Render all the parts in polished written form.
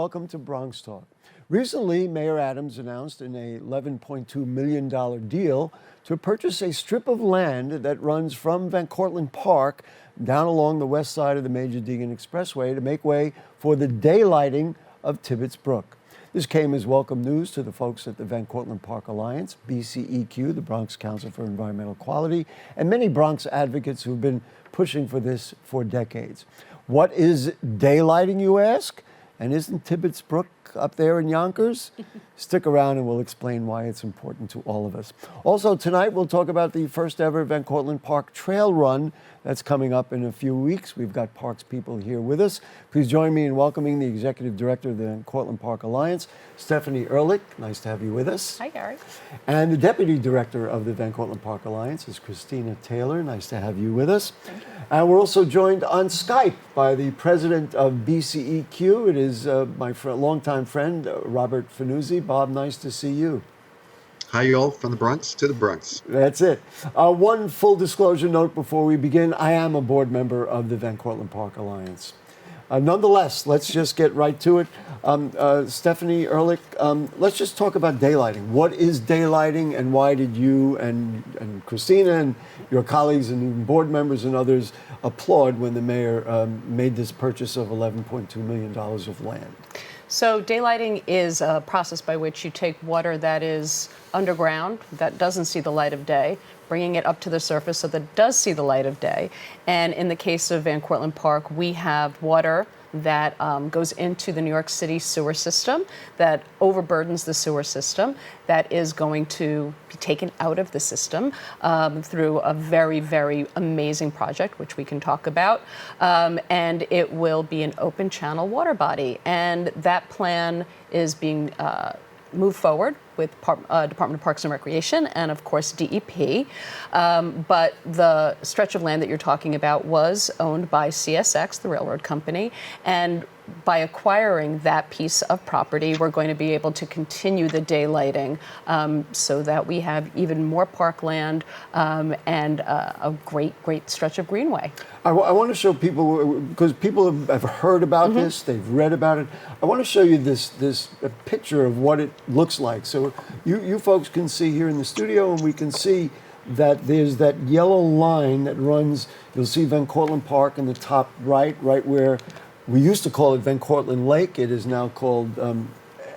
welcome to BronxTalk. Recently, Mayor Adams announced an $11.2 million deal to purchase a strip of land that runs from Cortlandt Park down along the west side of the Major Deegan Expressway to make way for the daylighting of Tibbetts Brook. This came as welcome news to the folks at the Cortlandt Park Alliance, BCEQ, the Bronx Council for Environmental Quality, and many Bronx advocates who've been pushing for this for decades. What is daylighting, you ask? And isn't Tibbetts Brook up there in Yonkers? Stick around and we'll explain why it's important to all of us. Also tonight we'll talk about the first ever Cortlandt Park Trail Run that's coming up in a few weeks. We've got parks people here with us. Please join me in welcoming the Executive Director of the Cortlandt Park Alliance, Stepanie Ehrlich. Nice to have you with us. Hi, Gary. And the Deputy Director of the Cortlandt Park Alliance is Christina Taylor. Nice to have you with us. Thank you. And we're also joined on Skype by the President of BCEQ. It is my longtime friend, Robert Fanuzzi. Bob, nice to see you. Hi, y'all, from the Bronx to the Bronx. That's it. One full disclosure note before we begin. I am a board member of the Cortlandt Park Alliance. Nonetheless, let's just get right to it. Stepanie Ehrlich, let's just talk about daylighting. What is daylighting and why did you and Christina and your colleagues and even board members and others applaud when the mayor made this purchase of $11.2 million of land? So daylighting is a process by which you take water that is underground, that doesn't see the light of day, bringing it up to the surface so that it does see the light of day. And in the case of Cortlandt Park, we have water that goes into the New York City sewer system, that overburdens the sewer system, that is going to be taken out of the system through a very, very amazing project, which we can talk about. And it will be an open channel water body. And that plan is being moved forward with Department of Parks and Recreation and, of course, DEP. But the stretch of land that you're talking about was owned by CSX, the railroad company, and by acquiring that piece of property, we're going to be able to continue the daylighting so that we have even more parkland and a great, great stretch of greenway. I want to show people, because people have heard about this, they've read about it. I want to show you this picture of what it looks like. So you folks can see here in the studio, and we can see that there's that yellow line that runs. You'll see Cortlandt Park in the top right where we used to call it Cortlandt Lake. It is now called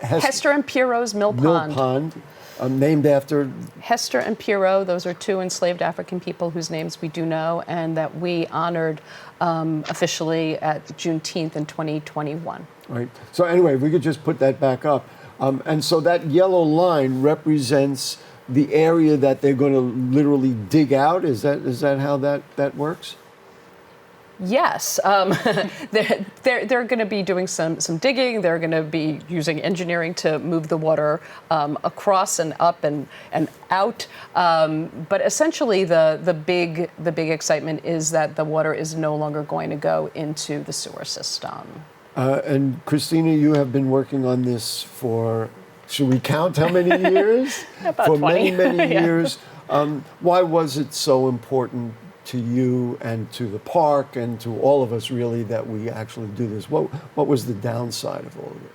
Hester and Pierrot's Mill Pond. Named after Hester and Pierrot. Those are two enslaved African people whose names we do know and that we honored officially at Juneteenth in 2021. Right. So anyway, if we could just put that back up. And so that yellow line represents the area that they're going to literally dig out. Is that how that works? Yes, they're going to be doing some digging. They're going to be using engineering to move the water across and up and out. But essentially, the big excitement is that the water is no longer going to go into the sewer system. And Christina, you have been working on this for, should we count how many years? About for 20. many Yeah. years. Why was it so important to you and to the park and to all of us really that we actually do this? What was the downside of all of it?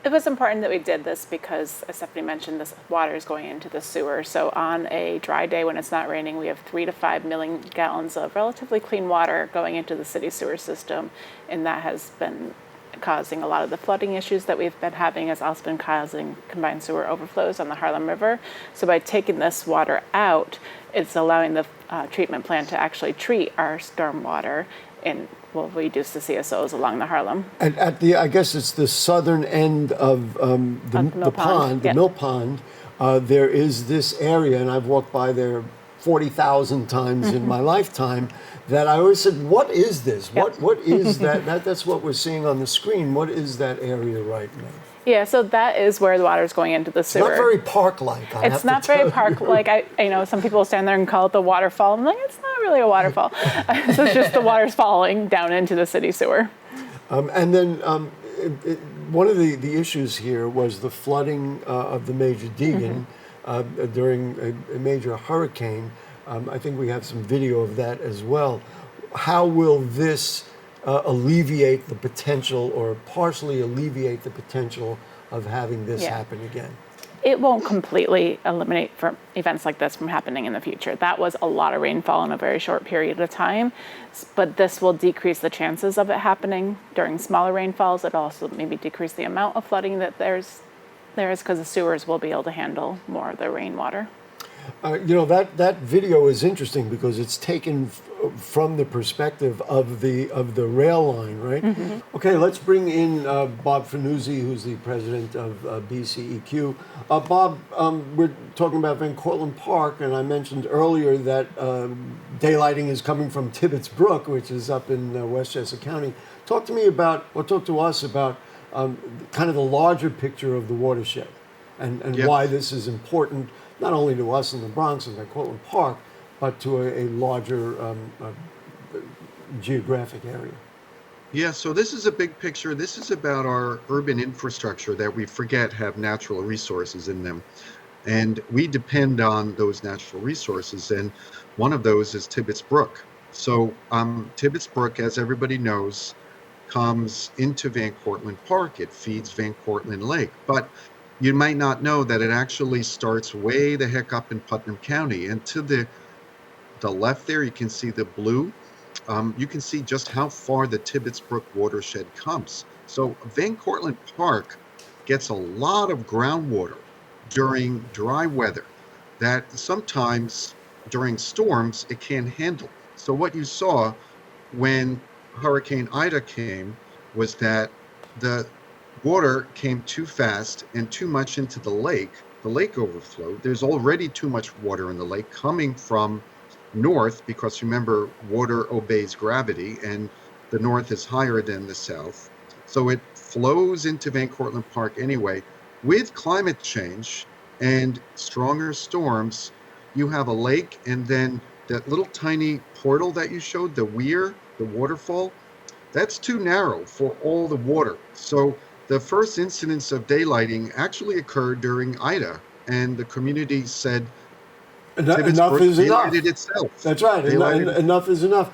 It was important that we did this because, as Stephanie mentioned, this water is going into the sewer. So on a dry day when it's not raining, we have 3 to 5 million gallons of relatively clean water going into the city sewer system, and that has been causing a lot of the flooding issues that we've been having. Has also been causing combined sewer overflows on the Harlem River. So by taking this water out, it's allowing the treatment plant to actually treat our stormwater and will reduce the CSOs along the Harlem. And at I guess it's the southern end of the pond, the mill pond, there is this area, and I've walked by there 40,000 times in my lifetime, that I always said, what is this? Yep. What is that? That's what we're seeing on the screen. What is that area right now? Yeah, so that is where the water is going into the sewer. Not very park-like. It's not very park-like. I know some people stand there and call it the waterfall. I'm like, it's not really a waterfall. So it's just the water's falling down into the city sewer. And then one of the issues here was the flooding of the Major Deegan during a major hurricane. I think we have some video of that as well. How will this alleviate the potential or partially alleviate the potential of having this Yeah. happen again? It won't completely eliminate from events like this from happening in the future. That was a lot of rainfall in a very short period of time, but this will decrease the chances of it happening during smaller rainfalls. It also maybe decrease the amount of flooding that there is because the sewers will be able to handle more of the rainwater. That video is interesting because it's taken from the perspective of the rail line, right? Mm-hmm. Okay, let's bring in Bob Fanuzzi, who's the president of BCEQ. Bob, we're talking about Van Cortlandt Park, and I mentioned earlier that daylighting is coming from Tibbetts Brook, which is up in Westchester County. Talk to us about kind of the larger picture of the watershed and Yep. why this is important, not only to us in the Bronx and at Cortlandt Park, but to a larger geographic area. Yeah, so this is a big picture. This is about our urban infrastructure that we forget have natural resources in them. And we depend on those natural resources. And one of those is Tibbetts Brook. So Tibbetts Brook, as everybody knows, comes into Van Cortlandt Park. It feeds Van Cortlandt Lake. But you might not know that it actually starts way the heck up in Putnam County. And to the left there, you can see the blue. You can see just how far the Tibbetts Brook watershed comes. So Van Cortlandt Park gets a lot of groundwater during dry weather that sometimes during storms it can't handle. So what you saw when Hurricane Ida came was that the water came too fast and too much into the lake. The lake overflowed. There's already too much water in the lake coming from north, because remember, water obeys gravity and the north is higher than the south. So it flows into Van Cortlandt Park anyway. With climate change and stronger storms, you have a lake, and then that little tiny portal that you showed, the weir, the waterfall, that's too narrow for all the water. So the first incidence of daylighting actually occurred during Ida, and the community said, Enough is enough. Daylighted itself. That's right. Enough is enough.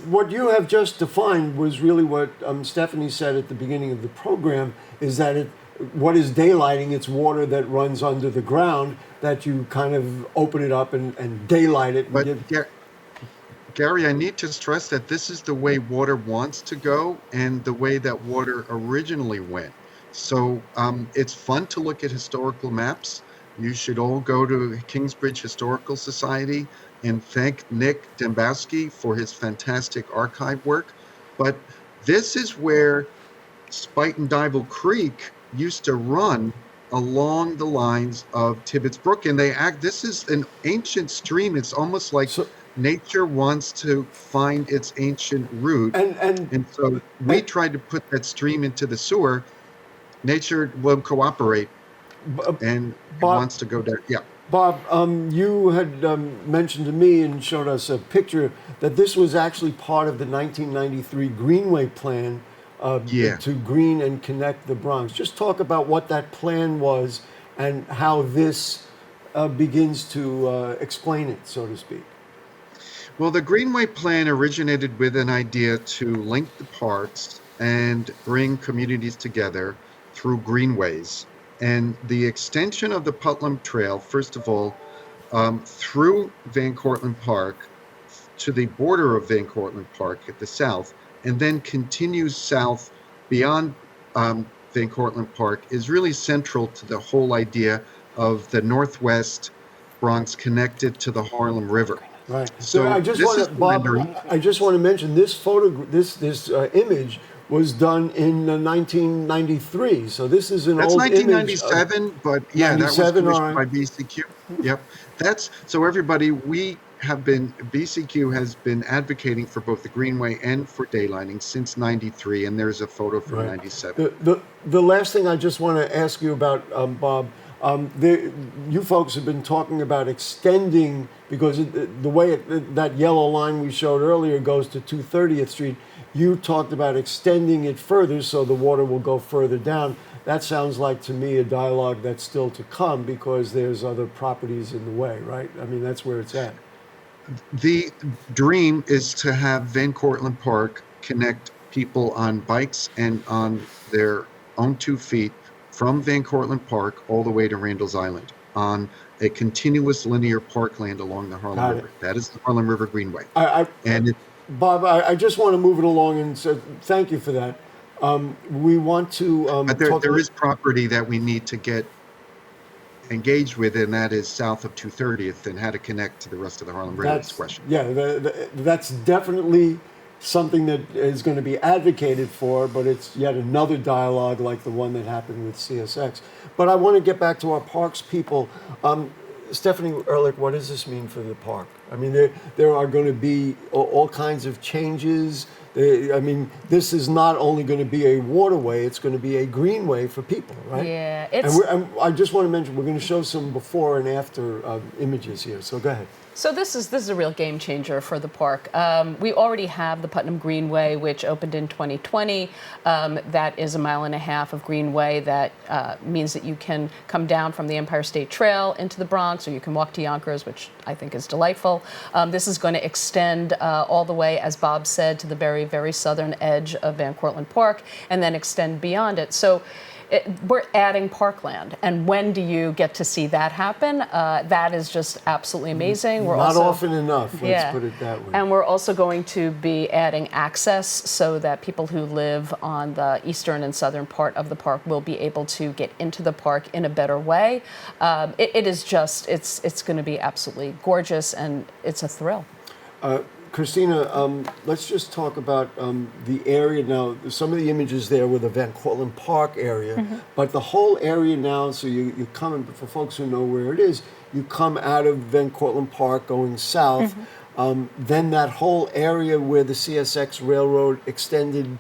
What you have just defined was really what Stepanie said at the beginning of the program, is that what is daylighting? It's water that runs under the ground that you kind of open it up and daylight it. But Gary, I need to stress that this is the way water wants to go and the way that water originally went. So it's fun to look at historical maps. You should all go to Kingsbridge Historical Society and thank Nick Dembowski for his fantastic archive work. But this is where Spite and Dival Creek used to run along the lines of Tibbetts Brook. And this is an ancient stream. It's almost like nature wants to find its ancient route. And so we tried to put that stream into the sewer. Nature will cooperate. And Bob wants to go down. Yeah. Bob, you had mentioned to me and showed us a picture that this was actually part of the 1993 Greenway plan to green and connect the Bronx. Just talk about what that plan was and how this begins to explain it, so to speak. Well, the Greenway plan originated with an idea to link the parks and bring communities together through greenways. And the extension of the Putnam Trail, first of all, through Van Cortlandt Park to the border of Van Cortlandt Park at the south, and then continues south beyond Van Cortlandt Park, is really central to the whole idea of the Northwest Bronx connected to the Harlem River. Right. So I just want to mention this this image was done in 1993. So this is an old image. That's 1997, but yeah, that was commissioned by BCEQ. Yep. So everybody, BCEQ has been advocating for both the Greenway and for daylighting since 93, and there's a photo from 97. The last thing I just want to ask you about, Bob, you folks have been talking about extending, because the way that yellow line we showed earlier goes to 230th Street. You talked about extending it further so the water will go further down. That sounds like to me a dialogue that's still to come, because there's other properties in the way, right? I mean, that's where it's at. The dream is to have Van Cortlandt Park connect people on bikes and on their own 2 feet from Van Cortlandt Park all the way to Randall's Island on a continuous linear parkland along the Harlem Got River. it. That is the Harlem River Greenway. I, And it, Bob, I just want to move it along and say thank you for that. We want to but talk there is property that we need to get engaged with, and that is south of 230th and how to connect to the rest of the Harlem River is the question. Yeah, that's definitely something that is going to be advocated for, but it's yet another dialogue like the one that happened with CSX. But I want to get back to our parks people. Stepanie Ehrlich, what does this mean for the park? I mean, there are going to be all kinds of changes. I mean, this is not only going to be a waterway, it's going to be a greenway for people, right? Yeah, And I just want to mention, we're going to show some before and after images here, so go ahead. So this is a real game changer for the park. We already have the Putnam Greenway, which opened in 2020. That is 1.5 miles of greenway that means that you can come down from the Empire State Trail into the Bronx, or you can walk to Yonkers, which I think is delightful. This is going to extend all the way, as Bob said, to the very, very southern edge of Van Cortlandt Park, and then extend beyond it. So we're adding parkland, and when do you get to see that happen? That is just absolutely amazing. We're Not also, often enough, let's put it that way. And we're also going to be adding access so that people who live on the eastern and southern part of the park will be able to get into the park in a better way. It is just, it's going to be absolutely gorgeous, and it's a thrill. Christina, let's just talk about the area now. Some of the images there were the Van Cortlandt Park area, but the whole area now, so you come, in, for folks who know where it is, you come out of Van Cortlandt Park going south, then that whole area where the CSX railroad extended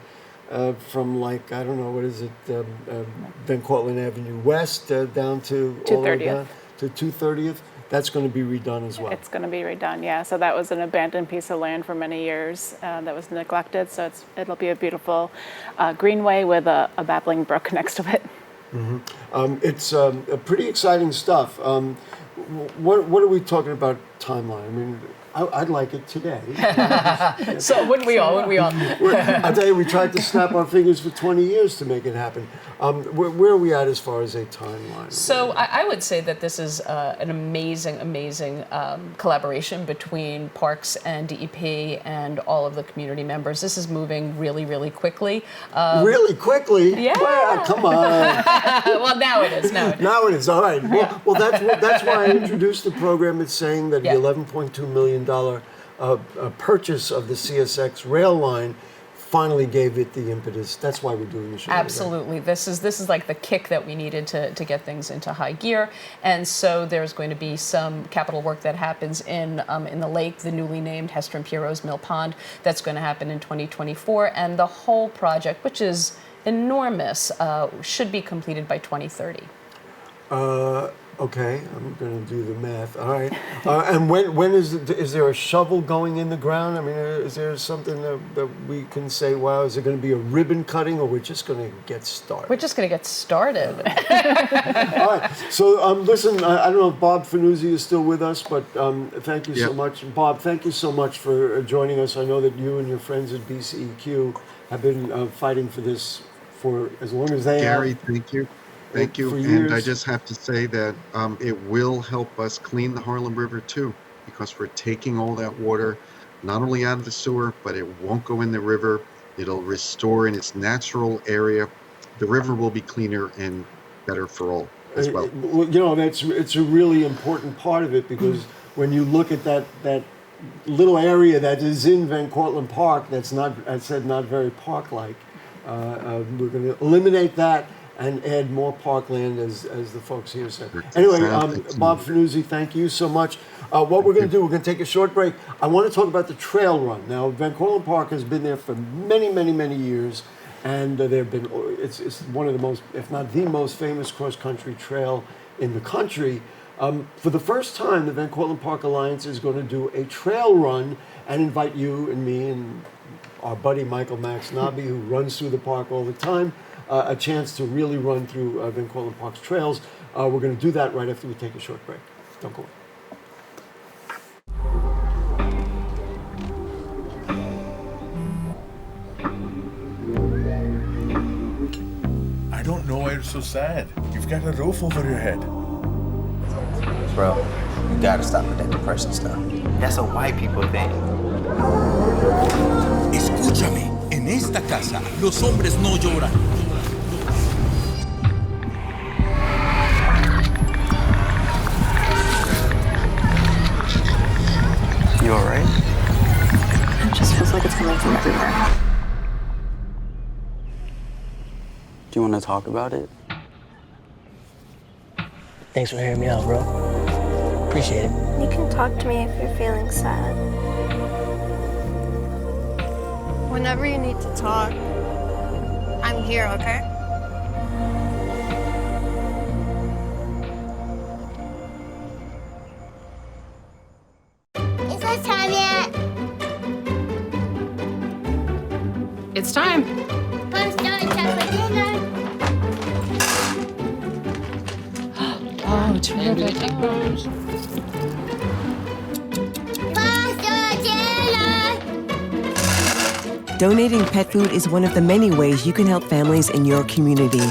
from, like, I don't know, what is it, Van Cortlandt Avenue West down to all the way down to 230th. That's going to be redone as well. It's going to be redone, yeah. So that was an abandoned piece of land for many years that was neglected. So it'll be a beautiful greenway with a babbling brook next to it. It's pretty exciting stuff. What are we talking about timeline? I mean, I'd like it today. So wouldn't we all? I tell you, we tried to snap our fingers for 20 years to make it happen. Where are we at as far as a timeline? So I would say that this is an amazing collaboration between Parks and DEP and all of the community members. This is moving really, really quickly. Really quickly? Yeah. Well, come on. Well, now it is. Now it is. All right. Well, that's why I introduced the program. It's saying that the $11.2 million purchase of the CSX rail line finally gave it the impetus. That's why we're doing the show. Absolutely. This is like the kick that we needed to get things into high gear. And so there's going to be some capital work that happens in the lake, the newly named Hester and Pierrot's Mill Pond. That's going to happen in 2024. And the whole project, which is enormous, should be completed by 2030. Okay, I'm going to do the math. All right. And when is there a shovel going in the ground? I mean, is there something that we can say, wow, is it going to be a ribbon cutting, or we're just going to get started? We're just going to get started. All right. So listen, I don't know if Bob Fanuzzi is still with us, but thank you so much. Bob, thank you so much for joining us. I know that you and your friends at BCEQ have been fighting for this for as long as they have. Gary, thank you. Thank you. And I just have to say that it will help us clean the Harlem River too, because we're taking all that water not only out of the sewer, but it won't go in the river. It'll restore in its natural area. The river will be cleaner and better for all as well. You know, it's a really important part of it, because when you look at that little area that is in Van Cortlandt Park, that's not, I said, not very park-like. We're going to eliminate that and add more parkland, as the folks here said. Anyway, Bob Fanuzzi, thank you so much. What we're going to do, we're going to take a short break. I want to talk about the trail run. Now, Van Cortlandt Park has been there for many, many, many years, and it's one of the most, if not the most famous cross-country trail in the country. For the first time, the Van Cortlandt Park Alliance is going to do a trail run and invite you and me and our buddy Michael Max Nobby, who runs through the park all the time, a chance to really run through Van Cortlandt Park's trails. We're going to do that right after we take a short break. Don't go away. so sad. You've got a roof over your head. Bro, you gotta stop with that depression stuff. That's a white people thing. Escúchame, en esta casa los hombres no lloran. You alright? It just feels like it's coming from everywhere. Do you want to talk about it? Thanks for hearing me out, bro. Appreciate it. You can talk to me if you're feeling sad. Whenever you need to talk, I'm here, okay? Is it time yet? It's time. I'm starting chocolate dinner. Oh, terrific. Donating pet food is one of the many ways you can help families in your community.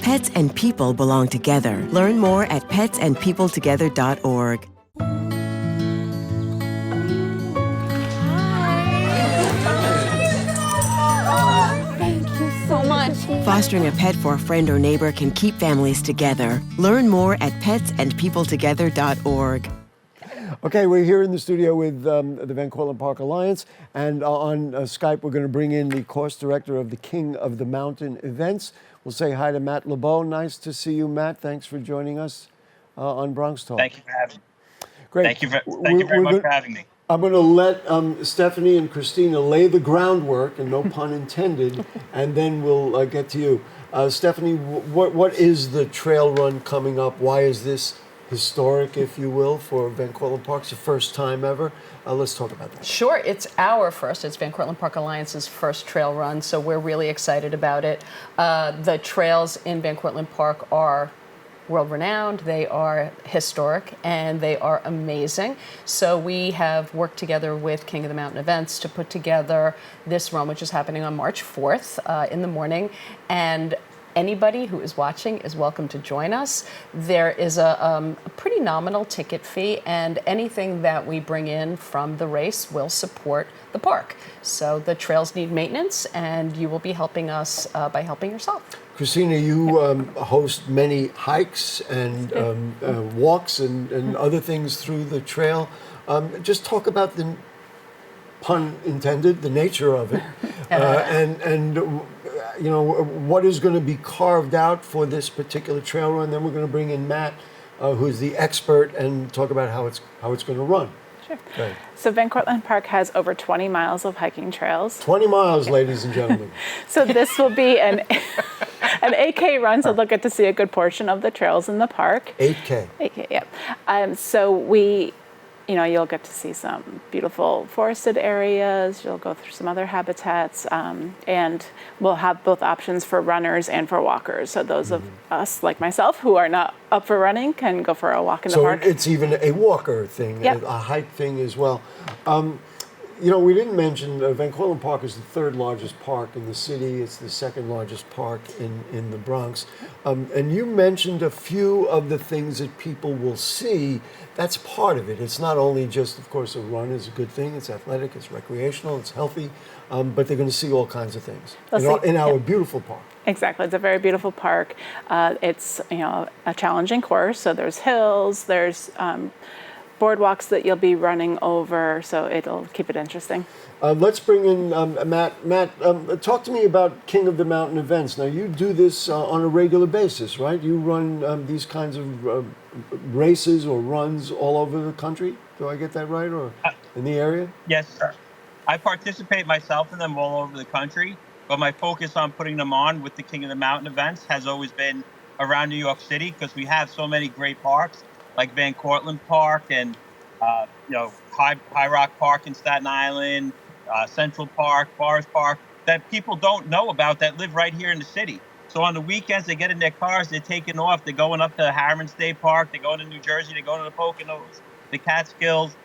Pets and people belong together. Learn more at petsandpeopletogether.org. Thank you so much. Fostering a pet for a friend or neighbor can keep families together. Learn more at petsandpeopletogether.org. Okay, we're here in the studio with the Van Cortlandt Park Alliance, and on Skype we're going to bring in the course director of the King of the Mountain events. We'll say hi to Matt LeBow. Nice to see you, Matt. Thanks for joining us on BronxTalk. Thank you for having me. Great. Thank you very much for having me. I'm going to let Stepanie and Christina lay the groundwork, and no pun intended, and then we'll get to you. Stepanie, what is the trail run coming up? Why is this historic, if you will, for Van Cortlandt Park? It's the first time ever. Let's talk about that. Sure, it's our first. It's Van Cortlandt Park Alliance's first trail run, so we're really excited about it. The trails in Van Cortlandt Park are world-renowned, they are historic, and they are amazing. So we have worked together with King of the Mountain Events to put together this run, which is happening on March 4th in the morning. And anybody who is watching is welcome to join us. There is a pretty nominal ticket fee, and anything that we bring in from the race will support the park. So the trails need maintenance, and you will be helping us by helping yourself. Christina, you host many hikes and walks and other things through the trail. Just talk about the, pun intended, the nature of it, and you know, what is going to be carved out for this particular trail run. Then we're going to bring in Matt, who's the expert, and talk about how it's going to run. Sure. Okay. So Van Cortlandt Park has over 20 miles of hiking trails. 20 miles, ladies and gentlemen. So this will be an 8K run, so they'll get to see a good portion of the trails in the park. 8K. 8K, yep. So you'll get to see some beautiful forested areas. You'll go through some other habitats, and we'll have both options for runners and for walkers. So those of us, like myself, who are not up for running can go for a walk in the park. So it's even a walker thing, Yep. a hike thing as well. You know, we didn't mention Van Cortlandt Park is the third largest park in the city. It's the second largest park in the Bronx. And you mentioned a few of the things that people will see. That's part of it. It's not only just, of course, a run is a good thing. It's athletic, it's recreational, it's healthy. But they're going to see all kinds of things in our beautiful park. Exactly. It's a very beautiful park. It's a challenging course. So there's hills, there's boardwalks that you'll be running over, so it'll keep it interesting. Let's bring in Matt. Matt, talk to me about King of the Mountain events. Now, you do this on a regular basis, right? You run these kinds of races or runs all over the country. Do I get that right, or in the area? Yes, sir. I participate myself in them all over the country, but my focus on putting them on with the King of the Mountain events has always been around New York City, because we have so many great parks, like Van Cortlandt Park and High Rock Park in Staten Island, Central Park, Forest Park, that people don't know about that live right here in the city. So on the weekends, they get in their cars, they're taking off, they're going up to Harriman State Park, they're going to New Jersey, they're going to the Poconos, the Catskills.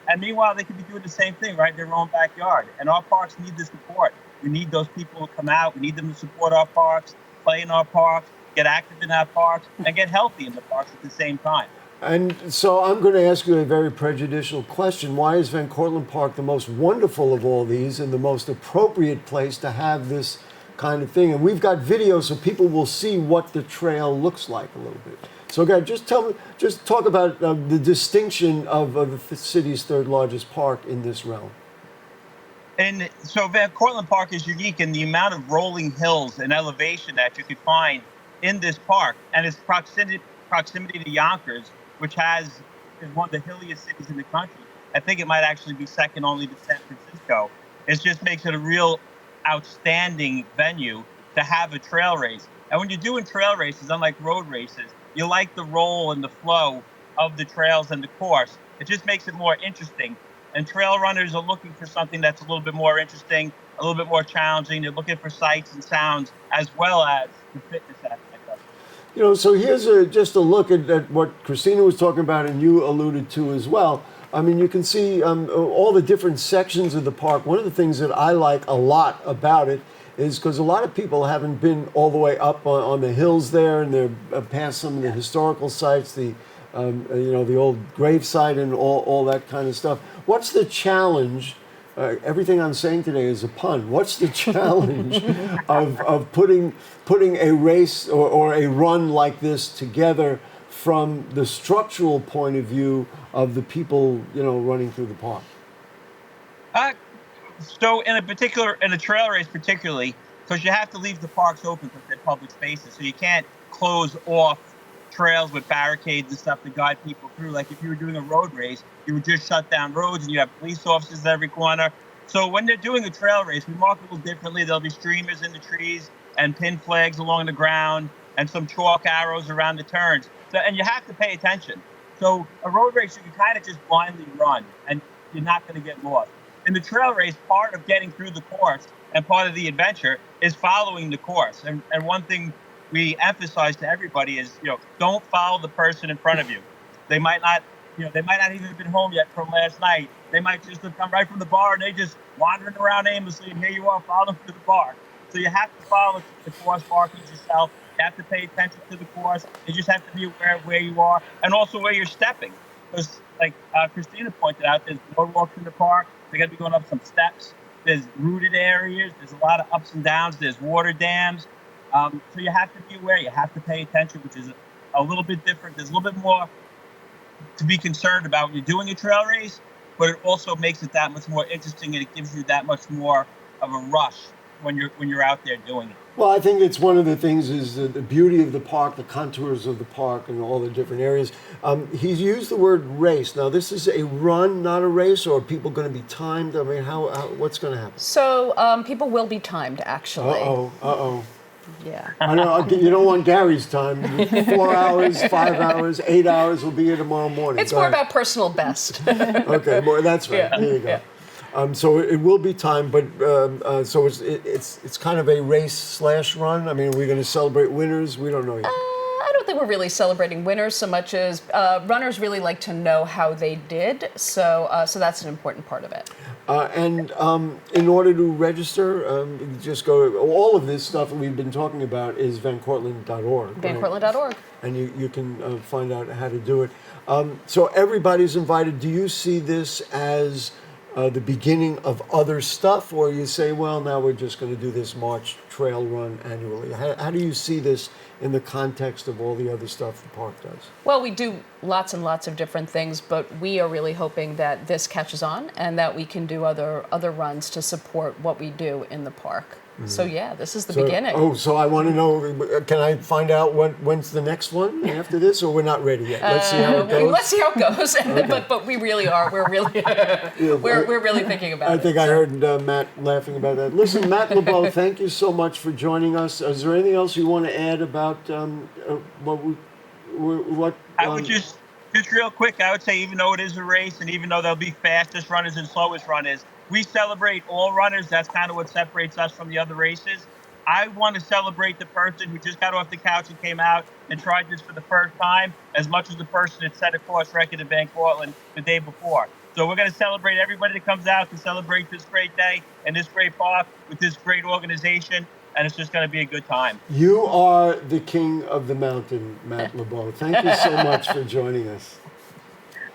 And meanwhile, they could be doing the same thing right in their own backyard. And our parks need the support. We need those people to come out. We need them to support our parks. play in our parks, get active in our parks, and get healthy in the parks at the same time. And so I'm going to ask you a very prejudicial question. Why is Van Cortlandt Park the most wonderful of all these and the most appropriate place to have this kind of thing? And we've got video so people will see what the trail looks like a little bit. So guys, just talk about the distinction of the city's third largest park in this realm. And so Van Cortlandt Park is unique in the amount of rolling hills and elevation that you could find in this park, and its proximity to Yonkers, which is one of the hilliest cities in the country. I think it might actually be second only to San Francisco. It just makes it a real outstanding venue to have a trail race. And when you're doing trail races, unlike road races, you like the roll and the flow of the trails and the course. It just makes it more interesting. And trail runners are looking for something that's a little bit more interesting, a little bit more challenging. They're looking for sights and sounds as well as the fitness aspect of it. So here's just a look at what Christina was talking about and you alluded to as well. I mean, you can see all the different sections of the park. One of the things that I like a lot about it is because a lot of people haven't been all the way up on the hills there, and they're past some of the historical sites, the old gravesite and all that kind of stuff. What's the challenge? Everything I'm saying today is a pun. What's the challenge of putting a race or a run like this together from the structural point of view of the people, running through the park? So in a trail race particularly, because you have to leave the parks open because they're public spaces, so you can't close off trails with barricades and stuff to guide people through. Like if you were doing a road race, you would just shut down roads and you have police officers at every corner. So when they're doing a trail race, we mark it a little differently. There'll be streamers in the trees and pin flags along the ground and some chalk arrows around the turns. So, and you have to pay attention. So a road race, you can kind of just blindly run and you're not going to get lost. In the trail race, part of getting through the course and part of the adventure is following the course. And one thing we emphasize to everybody is, don't follow the person in front of you. They might not even have been home yet from last night. They might just have come right from the bar and they just wandering around aimlessly, and here you are following through the park. So you have to follow the course markings yourself. You have to pay attention to the course. You just have to be aware of where you are and also where you're stepping. Because like Christina pointed out, there's boardwalks in the park. They got to be going up some steps. There's rooted areas. There's a lot of ups and downs. There's water dams. So you have to be aware. You have to pay attention, which is a little bit different. There's a little bit more to be concerned about when you're doing a trail race, but it also makes it that much more interesting, and it gives you that much more of a rush when you're out there doing it. Well, I think it's one of the things is the beauty of the park, the contours of the park, and all the different areas. He's used the word race. Now, this is a run, not a race, or are people going to be timed? I mean, what's going to happen? So people will be timed, actually. Uh-oh. Yeah. I know, you don't want Gary's time. 4 hours, 5 hours, 8 hours will be here tomorrow morning. It's more about personal best. Okay, that's right. Yeah. There you go. Yeah. So it will be timed, but so it's kind of a race/run. I mean, are we going to celebrate winners? We don't know yet. I don't think we're really celebrating winners so much as runners really like to know how they did. So that's an important part of it. And in order to register, just go to all of this stuff that we've been talking about is vancortlandt.org. Vancortlandt.org. And you can find out how to do it. So everybody's invited. Do you see this as the beginning of other stuff, or you say, well, now we're just going to do this March trail run annually? How do you see this in the context of all the other stuff the park does? Well, we do lots and lots of different things, but we are really hoping that this catches on and that we can do other runs to support what we do in the park. Mm-hmm. So yeah, this is the beginning. Oh, so I want to know, can I find out when's the next one after this, or we're not ready yet? Let's see how it goes. Let's see how it goes. Okay. But we really are. We're really we're really thinking about it. I think I heard Matt laughing about that. Listen, Matt LeBow, thank you so much for joining us. Is there anything else you want to add about what? I would just real quick, I would say, even though it is a race, and even though there'll be fastest runners and slowest runners, we celebrate all runners. That's kind of what separates us from the other races. I want to celebrate the person who just got off the couch and came out and tried this for the first time as much as the person that set a course record in Van Cortlandt the day before. So we're going to celebrate everybody that comes out to celebrate this great day and this great park with this great organization. and it's just going to be a good time. You are the king of the mountain, Matt LeBow. Thank you so much for joining us.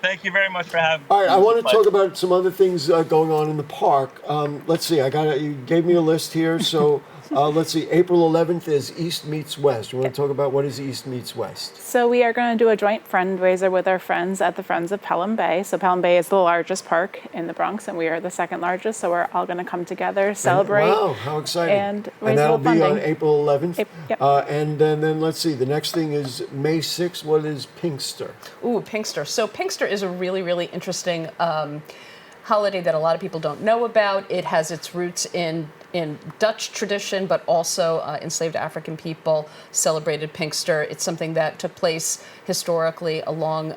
Thank you very much for having me. All right, I want to talk about some other things going on in the park. Let's see, you gave me a list here, so let's see, April 11th is East Meets West. You want to talk about what is East Meets West? So we are going to do a joint fundraiser with our friends at the Friends of Pelham Bay. So Pelham Bay is the largest park in the Bronx, and we are the second largest, so we're all going to come together, celebrate. Wow, how exciting. And raise that'll a little funding. be on April 11th. Yep. And then let's see, the next thing is May 6th. What is Pinkster? Ooh, Pinkster. So Pinkster is a really, really interesting holiday that a lot of people don't know about. It has its roots in Dutch tradition, but also enslaved African people celebrated Pinkster. It's something that took place historically along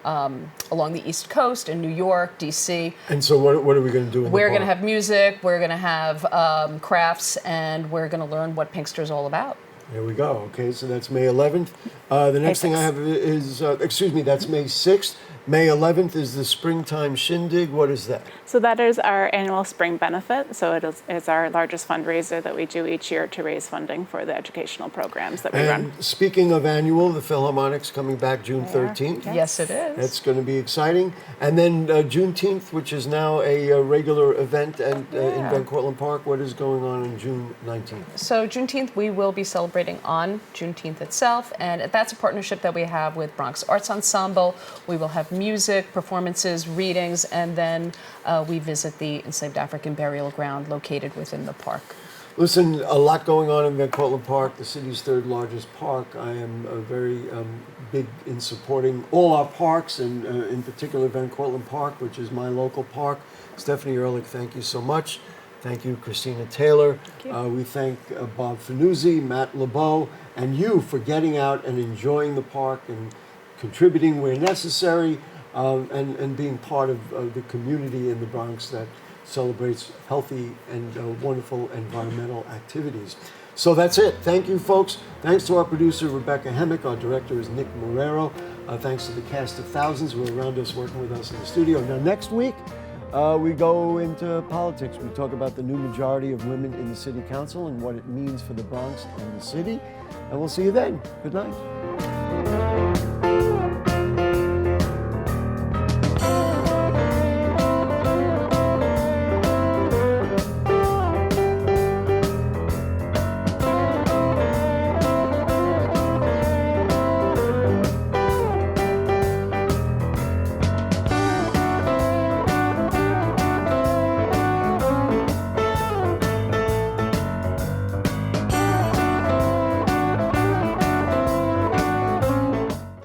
the East Coast in New York, D.C. And so what are we going to do in the We're park? going to have music, we're going to have crafts, and we're going to learn what Pinkster is all about. There we go. Okay, so that's May 11th. The next thing I have is, that's May 6th. May 11th is the Springtime Shindig. What is that? So that is our annual spring benefit. So it's our largest fundraiser that we do each year to raise funding for the educational programs that we run. And speaking of annual, the Philharmonic's coming back June 13th. Yes, it is. That's going to be exciting. And then Juneteenth, which is now a regular event in Van Cortlandt Park. What is going on June 19th? So Juneteenth, we will be celebrating on Juneteenth itself, and that's a partnership that we have with Bronx Arts Ensemble. We will have music, performances, readings, and then we visit the enslaved African burial ground located within the park. Listen, a lot going on in Van Cortlandt Park, the city's third largest park. I am very big in supporting all our parks, and in particular Van Cortlandt Park, which is my local park. Stepanie Ehrlich, thank you so much. Thank you, Christina Taylor. We thank Bob Fanuzzi, Matt LeBow, and you for getting out and enjoying the park and contributing where necessary, and being part of the community in the Bronx that celebrates healthy and wonderful environmental activities. So that's it. Thank you, folks. Thanks to our producer, Rebecca Hemick. Our director is Nick Marrero. Thanks to the cast of thousands who are around us working with us in the studio. Now, next week, we go into politics. We talk about the new majority of women in the city council and what it means for the Bronx and the city. And we'll see you then. Good night.